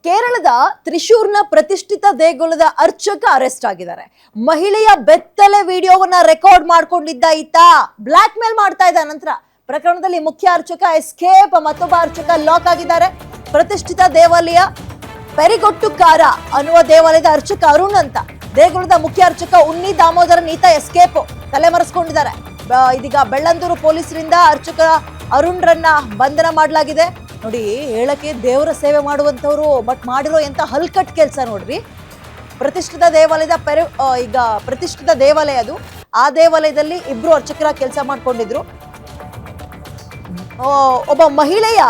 ಕೇರಳದ ತ್ರಿಶೂರ್ನ ಪ್ರತಿಷ್ಠಿತ ದೇಗುಲದ ಅರ್ಚಕ ಅರೆಸ್ಟ್ ಆಗಿದ್ದಾರೆ. ಮಹಿಳೆಯ ಬೆತ್ತಲೆ ವಿಡಿಯೋವನ್ನ ರೆಕಾರ್ಡ್ ಮಾಡ್ಕೊಂಡಿದ್ದ ಈತ ಬ್ಲಾಕ್ ಮೇಲ್ ಮಾಡ್ತಾ ಇದ್ದ. ನಂತರ ಪ್ರಕರಣದಲ್ಲಿ ಮುಖ್ಯ ಅರ್ಚಕ ಎಸ್ಕೇಪ್, ಮತ್ತೊಬ್ಬ ಅರ್ಚಕ ಲಾಕ್ ಆಗಿದ್ದಾರೆ. ಪ್ರತಿಷ್ಠಿತ ದೇವಾಲಯ ಪೆರಿಗೊಟ್ಟುಕಾರ ಅನ್ನುವ ದೇವಾಲಯದ ಅರ್ಚಕ ಅರುಣ್ ಅಂತ, ದೇಗುಲದ ಮುಖ್ಯ ಅರ್ಚಕ ಉನ್ನಿ ದಾಮೋದರನ್ ಈತ ಎಸ್ಕೇಪ್, ತಲೆಮರೆಸ್ಕೊಂಡಿದ್ದಾರೆ. ಇದೀಗ ಬೆಳ್ಳಂದೂರು ಪೊಲೀಸರಿಂದ ಅರ್ಚಕ ಅರುಣ್ ರನ್ನ ಬಂಧನ ಮಾಡಲಾಗಿದೆ. ನೋಡಿ, ಹೇಳಕ್ಕೆ ದೇವರ ಸೇವೆ ಮಾಡುವಂತವ್ರು ಬಟ್ ಮಾಡಿರೋ ಎಂತ ಹಲ್ಕಟ್ ಕೆಲಸ ನೋಡ್ರಿ. ಪ್ರತಿಷ್ಠಿತ ದೇವಾಲಯದ ಈಗ ಪ್ರತಿಷ್ಠಿತ ದೇವಾಲಯ ಅದು. ಆ ದೇವಾಲಯದಲ್ಲಿ ಇಬ್ರು ಅರ್ಚಕರ ಕೆಲಸ ಮಾಡ್ಕೊಂಡಿದ್ರು. ಒಬ್ಬ ಮಹಿಳೆಯ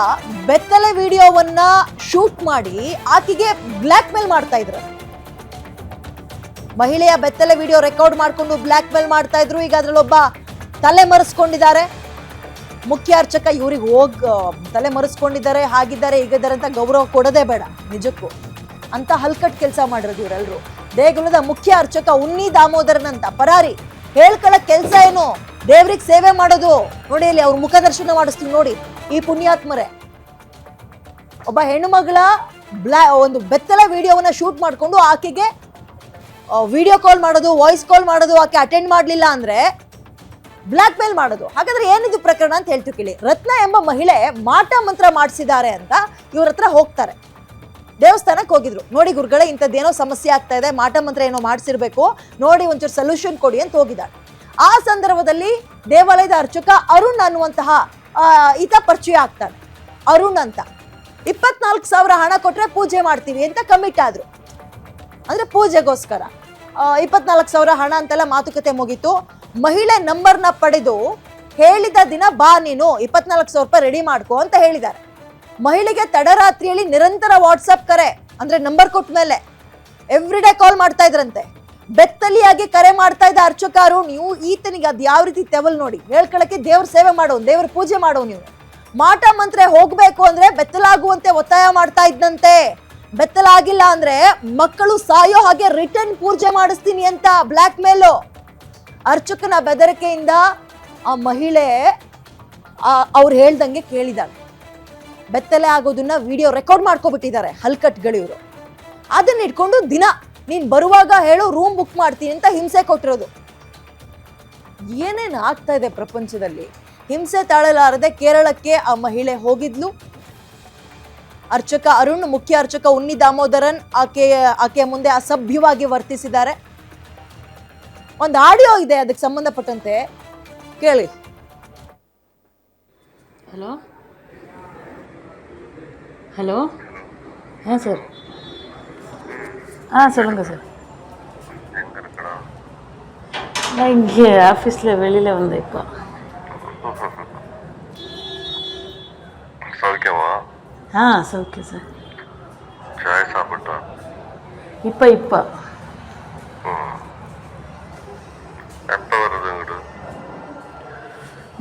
ಬೆತ್ತಲೆ ವಿಡಿಯೋವನ್ನ ಶೂಟ್ ಮಾಡಿ ಆಕೆಗೆ ಬ್ಲಾಕ್ ಮೇಲ್ ಮಾಡ್ತಾ ಇದ್ರು. ಮಹಿಳೆಯ ಬೆತ್ತಲೆ ವಿಡಿಯೋ ರೆಕಾರ್ಡ್ ಮಾಡ್ಕೊಂಡು ಬ್ಲಾಕ್ ಮೇಲ್ ಮಾಡ್ತಾ ಇದ್ರು. ಈಗ ಅದ್ರಲ್ಲೊಬ್ಬ ತಲೆ ಮರೆಸ್ಕೊಂಡಿದ್ದಾರೆ. ಮುಖ್ಯ ಅರ್ಚಕ ಇವ್ರಿಗೆ ತಲೆ ಮರೆಸ್ಕೊಂಡಿದ್ದಾರೆ, ಹಾಗಿದ್ದಾರೆ, ಹೀಗಿದ್ದಾರೆ ಅಂತ ಗೌರವ ಕೊಡೋದೇ ಬೇಡ ನಿಜಕ್ಕೂ. ಅಂತ ಹಲ್ಕಟ್ ಕೆಲಸ ಮಾಡಿರೋದು ಇವರೆಲ್ಲರೂ. ದೇಗುಲದ ಮುಖ್ಯ ಅರ್ಚಕ ಉನ್ನಿ ದಾಮೋದರನ್ ಅಂತ ಪರಾರಿ. ಹೇಳ್ಕೊಳ್ಳೋ ಕೆಲಸ ಏನು? ದೇವ್ರಿಗೆ ಸೇವೆ ಮಾಡೋದು. ನೋಡಿ, ಇಲ್ಲಿ ಅವ್ರ ಮುಖದರ್ಶನ ಮಾಡಿಸ್ತೀವಿ ನೋಡಿ, ಈ ಪುಣ್ಯಾತ್ಮರೇ. ಒಬ್ಬ ಹೆಣ್ಣು ಮಗಳ ಒಂದು ಬೆತ್ತಲೆ ವಿಡಿಯೋವನ್ನ ಶೂಟ್ ಮಾಡ್ಕೊಂಡು ಆಕೆಗೆ ವಿಡಿಯೋ ಕಾಲ್ ಮಾಡೋದು, ವಾಯ್ಸ್ ಕಾಲ್ ಮಾಡೋದು, ಆಕೆ ಅಟೆಂಡ್ ಮಾಡ್ಲಿಲ್ಲ ಅಂದ್ರೆ ಬ್ಲಾಕ್ ಮೇಲ್ ಮಾಡೋದು. ಹಾಗಾದ್ರೆ ಏನಿದು ಪ್ರಕರಣ ಅಂತ ಹೇಳ್ತೀವಿ ಕೇಳಿ. ರತ್ನ ಎಂಬ ಮಹಿಳೆ ಮಾಟ ಮಂತ್ರ ಮಾಡಿಸಿದ್ದಾರೆ ಅಂತ ಇವ್ರ ಹತ್ರ ಹೋಗ್ತಾರೆ. ದೇವಸ್ಥಾನಕ್ಕೆ ಹೋಗಿದ್ರು. ನೋಡಿ ಗುರುಗಳೇ, ಇಂಥದ್ದೇನೋ ಸಮಸ್ಯೆ ಆಗ್ತಾ ಇದೆ, ಮಾಟ ಮಂತ್ರ ಏನೋ ಮಾಡಿಸಿರ್ಬೇಕು, ನೋಡಿ ಒಂಚೂರು ಸೊಲ್ಯೂಷನ್ ಕೊಡಿ ಅಂತ ಹೋಗಿದ್ದಾಳೆ. ಆ ಸಂದರ್ಭದಲ್ಲಿ ದೇವಾಲಯದ ಅರ್ಚಕ ಅರುಣ್ ಅನ್ನುವಂತಹ ಈತ ಪರಿಚಯ ಆಗ್ತಾನೆ. ಅರುಣ್ ಅಂತ 24,000 ಹಣ ಕೊಟ್ರೆ ಪೂಜೆ ಮಾಡ್ತೀವಿ ಅಂತ ಕಮಿಟ್ ಆದ್ರು. ಅಂದ್ರೆ ಪೂಜೆಗೋಸ್ಕರ 24,000 ಹಣ ಅಂತೆಲ್ಲ ಮಾತುಕತೆ ಮುಗೀತು. ಮಹಿಳೆ ನಂಬರ್ನ ಪಡೆದು ಹೇಳಿದ ದಿನ ಬಾ, ನೀನು 24,000 ರೂಪಾಯಿ ರೆಡಿ ಮಾಡ್ಕೋ ಅಂತ ಹೇಳಿದ್ದಾರೆ. ಮಹಿಳೆಗೆ ತಡರಾತ್ರಿಯಲ್ಲಿ ನಿರಂತರ ವಾಟ್ಸಪ್ ಕರೆ, ಅಂದ್ರೆ ನಂಬರ್ ಕೊಟ್ಟ ಮೇಲೆ ಎವ್ರಿ ಡೇ ಕಾಲ್ ಮಾಡ್ತಾ ಇದ್ರಂತೆ. ಬೆತ್ತಲಿಯಾಗಿ ಕರೆ ಮಾಡ್ತಾ ಇದ್ದ ಅರ್ಚಕ ಅರುಣ್. ನೀವು ಈತನಿಗೆ ಅದ್ ಯಾವ ರೀತಿ ತೆವಲ್ ನೋಡಿ. ಹೇಳ್ಕೊಳಕ್ಕೆ ದೇವ್ರ ಸೇವೆ ಮಾಡೋನು, ದೇವ್ರ ಪೂಜೆ ಮಾಡೋ ನೀವು. ಮಾಟ ಮಂತ್ರ ಹೋಗ್ಬೇಕು ಅಂದ್ರೆ ಬೆತ್ತಲಾಗುವಂತೆ ಒತ್ತಾಯ ಮಾಡ್ತಾ ಇದ್ದಂತೆ. ಬೆತ್ತಲಾಗಿಲ್ಲ ಅಂದ್ರೆ ಮಕ್ಕಳು ಸಾಯೋ ಹಾಗೆ ರಿಟರ್ನ್ ಪೂಜೆ ಮಾಡಿಸ್ತೀನಿ ಅಂತ ಬ್ಲಾಕ್ ಮೇಲು. ಅರ್ಚಕನ ಬೆದರಿಕೆಯಿಂದ ಆ ಮಹಿಳೆ ಅವ್ರು ಹೇಳ್ದಂಗೆ ಕೇಳಿದಾಳೆ. ಬೆತ್ತಲೆ ಆಗೋದನ್ನ ವಿಡಿಯೋ ರೆಕಾರ್ಡ್ ಮಾಡ್ಕೊಬಿಟ್ಟಿದ್ದಾರೆ ಹಲ್ಕಟ್ಗಳು ಇವರು. ಅದನ್ನ ಇಟ್ಕೊಂಡು ದಿನ ನೀನ್ ಬರುವಾಗ ಹೇಳು, ರೂಮ್ ಬುಕ್ ಮಾಡ್ತೀನಿ ಅಂತ ಹಿಂಸೆ ಕೊಟ್ಟಿರೋದು. ಏನೇನು ಆಗ್ತಾ ಇದೆ ಪ್ರಪಂಚದಲ್ಲಿ. ಹಿಂಸೆ ತಾಳಲಾರದೆ ಕೇರಳಕ್ಕೆ ಆ ಮಹಿಳೆ ಹೋಗಿದ್ಲು. ಅರ್ಚಕ ಅರುಣ್, ಮುಖ್ಯ ಅರ್ಚಕ ಉನ್ನಿ ದಾಮೋದರನ್ ಆಕೆಯ ಮುಂದೆ ಅಸಭ್ಯವಾಗಿ ವರ್ತಿಸಿದ್ದಾರೆ. ಒಂದು ಆಡಿಯೋ ಇದೆ ಅದಕ್ಕೆ ಸಂಬಂಧಪಟ್ಟಂತೆ, ಕೇಳಿ. Hello hello sir. சொல்லுங்கள் சார். நான் இங்கே ஆஃபீஸில் வெளியில் வந்தேன் இப்போ. சௌக்கியமா? சௌக்கியம் சார். சாய் சாப்பிட்டா? இப்போ எப்போ வருது இங்கிட்டு?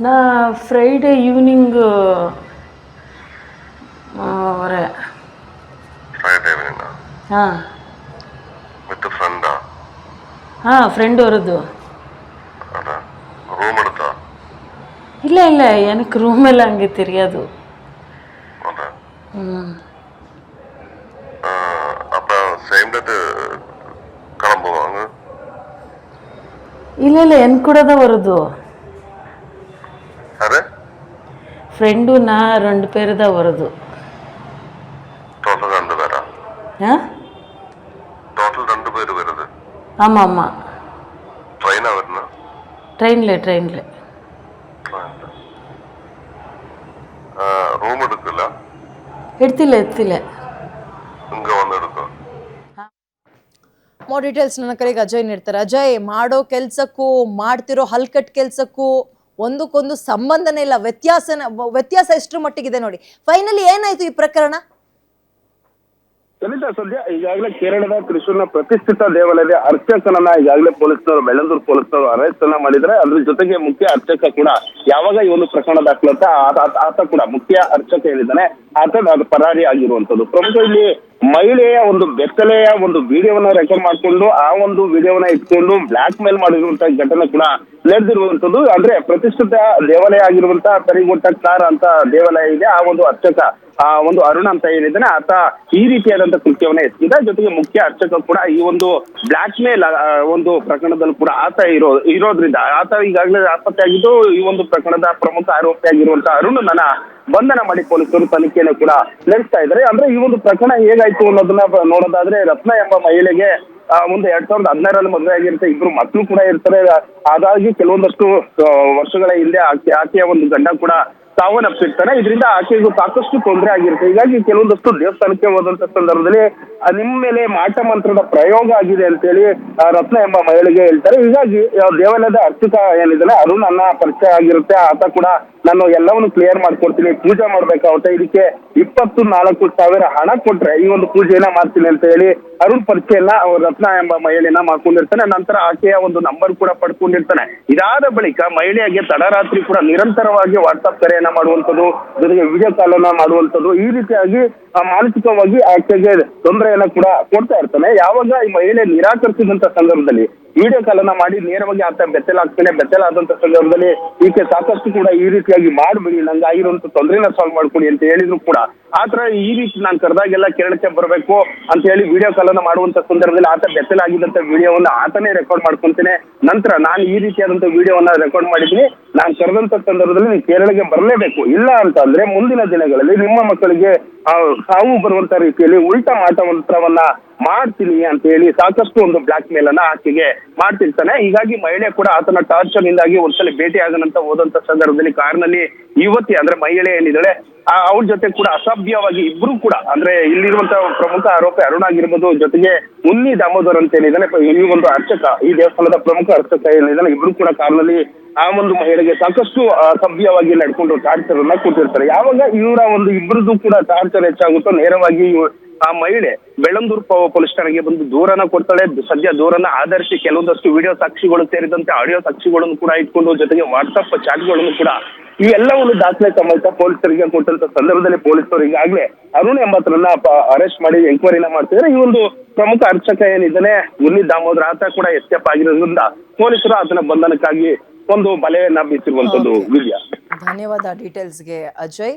நான் ஃப்ரைடே ஈவினிங்கு வரேன். ஃப்ரைடே ஈவினிங்கா? வித் ஃப்ரெண்டா? ஃப்ரெண்டு வருது. அதான் ரூம் எடுத்தா? இல்லை எனக்கு ரூம் எல்லாம் அங்கே தெரியாது. அதான் அப்போ சேம் டேட் கிளம்புவாங்க? இல்லை என் கூட தான் வருது. அது ಫ್ರೆಂಡು ನಾ 2 பேர் தான் வருது. டோட்டல் 2 பேரா? டோட்டல் 2 பேர் வருது. ஆமாம். ட்ரெயினா வரணும்? ட்ரெயினில். ರೂಮ್ எடுக்கல? எடுத்திಲ್ಲ. இங்க வந்து எடுக்கும். ಮೋರ್ ಡೀಟೇಲ್ಸ್ ನನ್ನ ಕಡೆಗೆ ಅಜಯ್ ನೀಡ್ತಾರೆ. ಅಜಯ್, ಮಾಡೋ ಕೆಲ್ಸಕ್ಕೂ ಮಾಡ್ತಿರೋ ಹಲ್ಕಟ್ ಕೆಲ್ಸಕ್ಕೂ ಒಂದಕ್ಕೊಂದು ಸಂಬಂಧನೇ ಇಲ್ಲ, ವ್ಯತ್ಯಾಸ ಎಷ್ಟರ ಮಟ್ಟಿಗಿದೆ ನೋಡಿ. ಫೈನಲಿ ಏನಾಯ್ತು ಈ ಪ್ರಕರಣ? ಸದ್ಯ ಈಗಾಗಲೇ ಕೇರಳದ ತ್ರಿಶೂರ್ನ ಪ್ರತಿಷ್ಠಿತ ದೇವಾಲಯದ ಅರ್ಚಕನನ್ನ ಈಗಾಗಲೇ ಪೊಲೀಸ್ನವರು, ಬೆಳ್ಳಂದೂರು ಪೊಲೀಸ್ನವರು ಅರೆಸ್ಟ್ ಅನ್ನ ಮಾಡಿದ್ರೆ. ಅದ್ರ ಜೊತೆಗೆ ಮುಖ್ಯ ಅರ್ಚಕ ಕೂಡ ಯಾವಾಗ ಈ ಒಂದು ಪ್ರಕರಣ ದಾಖಲಾತ ಆತ ಕೂಡ ಮುಖ್ಯ ಅರ್ಚಕ ಹೇಳಿದ್ದಾನೆ, ಆತ ಪರಾರಿ ಆಗಿರುವಂತದ್ದು. ಪ್ರಮುಖ ಇಲ್ಲಿ ಮಹಿಳೆಯ ಒಂದು ಬೆತ್ತಲೆಯ ಒಂದು ವಿಡಿಯೋವನ್ನ ರೆಕಾರ್ಡ್ ಮಾಡ್ಕೊಂಡು ಆ ಒಂದು ವಿಡಿಯೋವನ್ನ ಇಟ್ಕೊಂಡು ಬ್ಲಾಕ್ ಮೇಲ್ ಮಾಡಿರುವಂತಹ ಘಟನೆ ಕೂಡ ನಡೆದಿರುವಂತದ್ದು. ಅಂದ್ರೆ ಪ್ರತಿಷ್ಠಿತ ದೇವಾಲಯ ಆಗಿರುವಂತಹ ತರಿಗೊಟ್ಟಕ್ಕಾರ ಅಂತ ದೇವಾಲಯ ಇದೆ. ಆ ಒಂದು ಅರ್ಚಕ ಆ ಒಂದು ಅರುಣ್ ಅಂತ ಏನಿದ್ದಾನೆ ಆತ ಈ ರೀತಿಯಾದಂತ ಕೃತ್ಯವನ್ನ ಎಸಗಿದ. ಜೊತೆಗೆ ಮುಖ್ಯ ಅರ್ಚಕ ಕೂಡ ಈ ಒಂದು ಬ್ಲಾಕ್ ಮೇಲ್ ಒಂದು ಪ್ರಕರಣದಲ್ಲಿ ಕೂಡ ಆತ ಇರೋದ್ರಿಂದ ಆತ ಈಗಾಗಲೇ ನಾಪತ್ತೆಯಾಗಿದ್ದು. ಈ ಒಂದು ಪ್ರಕರಣದ ಪ್ರಮುಖ ಆರೋಪಿಯಾಗಿರುವಂತಹ ಅರುಣ್ ಬಂಧನ ಮಾಡಿ ಪೊಲೀಸರು ತನಿಖೆಯನ್ನು ಕೂಡ ನಡೆಸ್ತಾ ಇದ್ದಾರೆ. ಅಂದ್ರೆ ಈ ಒಂದು ಪ್ರಕರಣ ಹೇಗಾಯ್ತು ಅನ್ನೋದನ್ನ ನೋಡೋದಾದ್ರೆ, ರತ್ನ ಎಂಬ ಮಹಿಳೆಗೆ ಒಂದು 2016ರಲ್ಲಿ ಮದುವೆ ಆಗಿರುತ್ತೆ. ಇಬ್ರು ಮಕ್ಕಳು ಕೂಡ ಇರ್ತಾರೆ. ಹಾಗಾಗಿ ಕೆಲವೊಂದಷ್ಟು ವರ್ಷಗಳ ಹಿಂದೆ ಆಕೆಯ ಒಂದು ಗಂಡ ಕೂಡ ಸಾವನ್ನಪ್ಪಿರ್ತಾನೆ. ಇದರಿಂದ ಆಕೆಗೂ ಸಾಕಷ್ಟು ತೊಂದರೆ ಆಗಿರುತ್ತೆ. ಹೀಗಾಗಿ ಕೆಲವೊಂದಷ್ಟು ದೇವಸ್ಥಾನಕ್ಕೆ ಹೋದಂತ ಸಂದರ್ಭದಲ್ಲಿ ನಿಮ್ಮ ಮೇಲೆ ಮಾಟ ಮಂತ್ರದ ಪ್ರಯೋಗ ಆಗಿದೆ ಅಂತೇಳಿ ರತ್ನ ಎಂಬ ಮಹಿಳೆಗೆ ಹೇಳ್ತಾರೆ. ಹೀಗಾಗಿ ದೇವಾಲಯದ ಅರ್ಚಕ ಏನಿದ್ದಾನೆ ಅರುಣ್ ಅನ್ನ ಪರಿಚಯ ಆಗಿರುತ್ತೆ. ಆತ ಕೂಡ ನಾನು ಎಲ್ಲವನ್ನು ಕ್ಲಿಯರ್ ಮಾಡ್ಕೊಡ್ತೀನಿ, ಪೂಜೆ ಮಾಡ್ಬೇಕಾಗುತ್ತೆ, ಇದಕ್ಕೆ 24,000 ಹಣ ಕೊಟ್ರೆ ಈ ಒಂದು ಪೂಜೆಯನ್ನ ಮಾಡ್ತೀನಿ ಅಂತ ಹೇಳಿ ಅರುಣ್ ಪರಿಚಯನ ರತ್ನ ಎಂಬ ಮಹಿಳೆಯನ್ನ ಮಾಡ್ಕೊಂಡಿರ್ತಾನೆ. ನಂತರ ಆಕೆಯ ಒಂದು ನಂಬರ್ ಕೂಡ ಪಡ್ಕೊಂಡಿರ್ತಾನೆ. ಇದಾದ ಬಳಿಕ ಮಹಿಳೆಗೆ ತಡರಾತ್ರಿ ಕೂಡ ನಿರಂತರವಾಗಿ ವಾಟ್ಸ್ಆಪ್ ಕರೆಯನ್ನ ಮಾಡುವಂಥದ್ದು, ಜೊತೆಗೆ ವಿಡಿಯೋ ಕಾಲ್ ಅನ್ನ ಮಾಡುವಂಥದ್ದು, ಈ ರೀತಿಯಾಗಿ ಮಾನಸಿಕವಾಗಿ ಆಕೆಗೆ ತೊಂದರೆಯನ್ನ ಕೂಡ ಕೊಡ್ತಾ ಇರ್ತಾನೆ. ಯಾವಾಗ ಈ ಮಹಿಳೆ ನಿರಾಕರಿಸಿದಂತ ಸಂದರ್ಭದಲ್ಲಿ ವಿಡಿಯೋ ಕಾಲ್ ಅನ್ನ ಮಾಡಿ ನೇರವಾಗಿ ಆತ ಬೆತ್ತಲಾಗ್ತಾನೆ. ಬೆತ್ತಲಾದಂತ ಸಂದರ್ಭದಲ್ಲಿ ಈಕೆ ಸಾಕಷ್ಟು ಕೂಡ ಈ ರೀತಿಯಾಗಿ ಮಾಡ್ಬಿಡಿ, ನಂಗೆ ಆಗಿರುವಂತ ತೊಂದರೆನ ಸಾಲ್ವ್ ಮಾಡ್ಕೊಡಿ ಅಂತ ಹೇಳಿದ್ರು ಕೂಡ ಆತರ ಈ ರೀತಿ ನಾನು ಕರೆದಾಗೆಲ್ಲ ಕೇರಳಕ್ಕೆ ಬರಬೇಕು ಅಂತ ಹೇಳಿ ವಿಡಿಯೋ ಕಾಲ್ ಅನ್ನ ಮಾಡುವಂತ ಸಂದರ್ಭದಲ್ಲಿ ಆತ ಬೆತ್ತಲಾಗಿದ್ದಂತ ವಿಡಿಯೋವನ್ನ ಆತನೇ ರೆಕಾರ್ಡ್ ಮಾಡ್ಕೊಂತೇನೆ. ನಂತರ ನಾನು ಈ ರೀತಿಯಾದಂತ ವಿಡಿಯೋವನ್ನ ರೆಕಾರ್ಡ್ ಮಾಡಿದ್ದೀನಿ, ನಾನು ಕರೆದಂತ ಸಂದರ್ಭದಲ್ಲಿ ನೀವು ಕೇರಳಕ್ಕೆ ಬರಲೇಬೇಕು, ಇಲ್ಲ ಅಂತ ಅಂದ್ರೆ ಮುಂದಿನ ದಿನಗಳಲ್ಲಿ ನಿಮ್ಮ ಮಕ್ಕಳಿಗೆ ಸಾವು ಬರುವಂತ ರೀತಿಯಲ್ಲಿ ಉಲ್ಟಾ ಮಾಟ ಮಂತ್ರವನ್ನ ಮಾಡ್ತೀನಿ ಅಂತ ಹೇಳಿ ಸಾಕಷ್ಟು ಒಂದು ಬ್ಲಾಕ್ ಮೇಲ್ ಅನ್ನ ಆಕೆಗೆ ಮಾಡ್ತಿರ್ತಾನೆ. ಹೀಗಾಗಿ ಮಹಿಳೆ ಕೂಡ ಆತನ ಟಾರ್ಚರ್ ಇಂದಾಗಿ ಒಂದ್ಸಲ ಭೇಟಿ ಆಗನಂತ ಹೋದಂತ ಸಂದರ್ಭದಲ್ಲಿ ಕಾರ್ನಲ್ಲಿ ಯುವತಿ ಅಂದ್ರೆ ಮಹಿಳೆ ಏನಿದ್ದಾಳೆ ಅವ್ರ ಜೊತೆ ಕೂಡ ಅಸಭ್ಯವಾಗಿ ಇಬ್ರು ಕೂಡ ಅಂದ್ರೆ ಇಲ್ಲಿರುವಂತಹ ಪ್ರಮುಖ ಆರೋಪಿ ಅರುಣ್ ಆಗಿರ್ಬೋದು, ಜೊತೆಗೆ ಉನ್ನಿ ದಾಮೋದರ್ ಅಂತ ಏನಿದ್ದಾನೆ ಈ ಒಂದು ಅರ್ಚಕ, ಈ ದೇವಸ್ಥಾನದ ಪ್ರಮುಖ ಅರ್ಚಕ ಏನಿದ್ದಾನೆ, ಇಬ್ರು ಕೂಡ ಕಾರ್ನಲ್ಲಿ ಆ ಒಂದು ಮಹಿಳೆಗೆ ಸಾಕಷ್ಟು ಅಸಭ್ಯವಾಗಿ ನಡ್ಕೊಂಡು ಟಾರ್ಚರ್ ಅನ್ನ ಕೊಟ್ಟಿರ್ತಾರೆ. ಯಾವಾಗ ಇವರ ಒಂದು ಇಬ್ಬರದ್ದು ಕೂಡ ಟಾರ್ಚರ್ ಹೆಚ್ಚಾಗುತ್ತೋ ನೇರವಾಗಿ ಆ ಮಹಿಳೆ ಬೆಳ್ಳಂದೂರು ಪೊಲೀಸ್ ಠಾಣೆಗೆ ಬಂದು ದೂರನ ಕೊಡ್ತಾಳೆ. ಸದ್ಯ ದೂರನ್ನ ಆಧರಿಸಿ ಕೆಲವೊಂದಷ್ಟು ವಿಡಿಯೋ ಸಾಕ್ಷಿಗಳು ಸೇರಿದಂತೆ ಆಡಿಯೋ ಸಾಕ್ಷಿಗಳನ್ನು ಕೂಡ ಇಟ್ಕೊಂಡು, ಜೊತೆಗೆ ವಾಟ್ಸ್ಆಪ್ ಚಾಟ್ಗಳನ್ನು ಕೂಡ ಇವೆಲ್ಲವನ್ನು ದಾಖಲೆ ಸಮೇತ ಪೊಲೀಸರಿಗೆ ಕೊಟ್ಟಂತ ಸಂದರ್ಭದಲ್ಲಿ ಪೊಲೀಸರು ಈಗಾಗಲೇ ಅರುಣ್ ಎಂಬತ್ತರನ್ನ ಅರೆಸ್ಟ್ ಮಾಡಿ ಎಂಕ್ವೈರಿನ ಮಾಡ್ತಿದ್ದಾರೆ. ಈ ಒಂದು ಪ್ರಮುಖ ಅರ್ಚಕ ಏನಿದ್ದಾನೆ ಉನ್ನಿ ದಾಮೋದರ್ ಆತ ಕೂಡ ಎಸ್ಕೇಪ್ ಆಗಿರೋದ್ರಿಂದ ಪೊಲೀಸರು ಆತನ ಬಂಧನಕ್ಕಾಗಿ ಒಂದು ಬಲೆಯನ್ನ ಬೀಸಿರುವಂತದ್ದು. ವಿದ್ಯಾ, ಧನ್ಯವಾದ ಡೀಟೇಲ್ಸ್ಗೆ ಅಜಯ್.